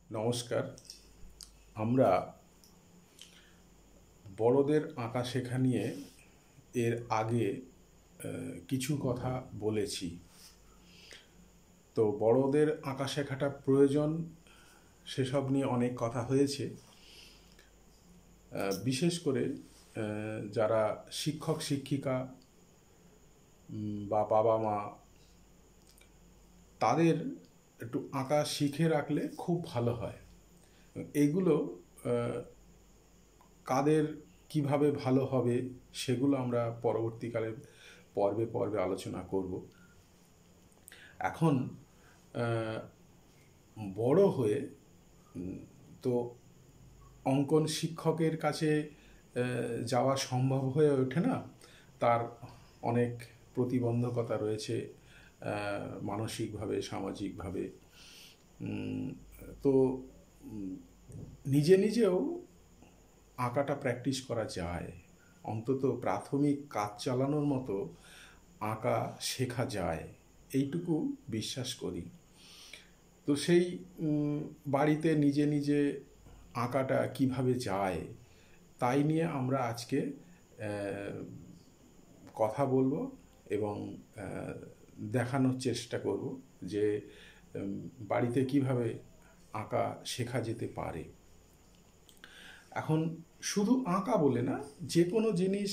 নমস্কার। আমরা বড়দের আঁকা শেখা নিয়ে এর আগে কিছু কথা বলেছি। তো বড়দের আঁকা শেখাটা প্রয়োজন সেসব নিয়ে অনেক কথা হয়েছে। বিশেষ করে যারা শিক্ষক শিক্ষিকা বা বাবা মা, তাদের একটু আঁকা শিখে রাখলে খুব ভালো হয়। এইগুলো কাদের কিভাবে ভালো হবে সেগুলো আমরা পরবর্তীকালে পর্বে পর্বে আলোচনা করব। এখন বড় হয়ে তো অঙ্কন শিক্ষকের কাছে যাওয়া সম্ভব হয়ে ওঠে না। তার অনেক প্রতিবন্ধকতা রয়েছে, মানসিকভাবে, সামাজিকভাবে। তো নিজে নিজেও আঁকাটা প্র্যাকটিস করা যায়, অন্তত প্রাথমিক কাজ চালানোর মতো আঁকা শেখা যায়, এইটুকু বিশ্বাস করি। তো সেই বাড়িতে নিজে নিজে আঁকাটা কিভাবে যায় তাই নিয়ে আমরা আজকে কথা বলবো এবং দেখানোর চেষ্টা করব যে বাড়িতে কিভাবে আঁকা শেখা যেতে পারে। এখন শুধু আঁকা বলে না, যে কোনো জিনিস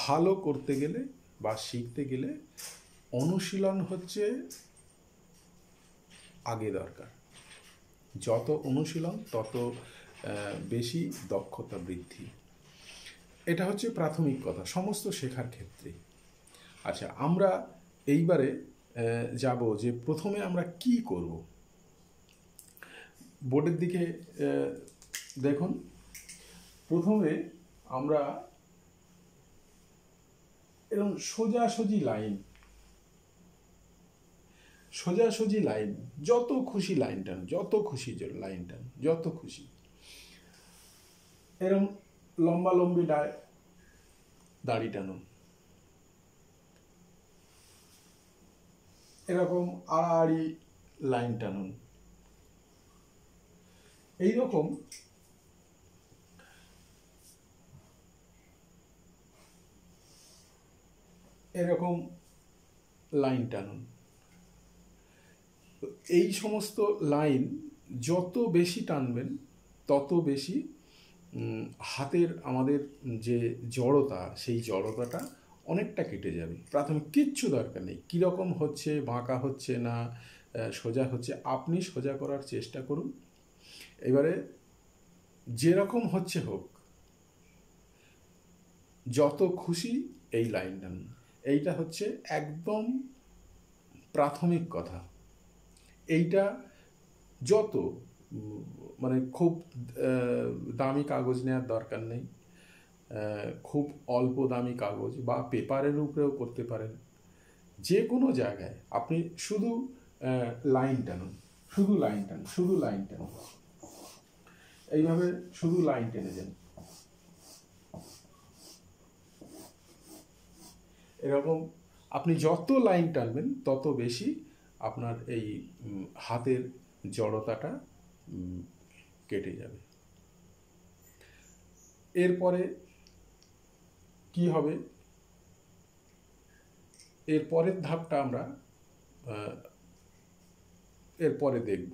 ভালো করতে গেলে বা শিখতে গেলে অনুশীলন হচ্ছে আগে দরকার। যত অনুশীলন তত বেশি দক্ষতা বৃদ্ধি। এটা হচ্ছে প্রাথমিক কথা সমস্ত শেখার ক্ষেত্রে। আচ্ছা, আমরা এইবারে যাব যে প্রথমে আমরা কি করব। বোর্ডের দিকে দেখুন। প্রথমে আমরা এরকম সোজাসুজি লাইন, যত খুশি লাইন টান, যত খুশি লাইন টান, যত খুশি। এরকম লম্বা লম্বি দাড়ি টানুন, এরকম আড়াআড়ি লাইন টানুন। এইরকম এরকম লাইন টানুন। এই সমস্ত লাইন যত বেশি টানবেন তত বেশি হাতের আমাদের যে জড়তা, সেই জড়তাটা অনেকটা কেটে যাবে। প্রাথমিক কিচ্ছু দরকার নেই, কীরকম হচ্ছে, বাঁকা হচ্ছে না সোজা হচ্ছে, আপনি সোজা করার চেষ্টা করুন। এবারে যেরকম হচ্ছে হোক, যত খুশি এই লাইন টানুন। এইটা হচ্ছে একদম প্রাথমিক কথা। এইটা যত মানে খুব দামি কাগজ নেওয়ার দরকার নেই, খুব অল্প দামি কাগজ বা পেপারের উপরেও করতে পারেন। যে কোনো জায়গায় আপনি শুধু লাইন টানুন, শুধু লাইন টানুন, শুধু লাইন টানুন। এইভাবে শুধু লাইন টেনে যান। এরকম আপনি যত লাইন টানবেন তত বেশি আপনার এই হাতের জড়তাটা কেটে যাবে। এরপরে কি হবে, এর পরের ধাপটা আমরা এরপরে দেখব।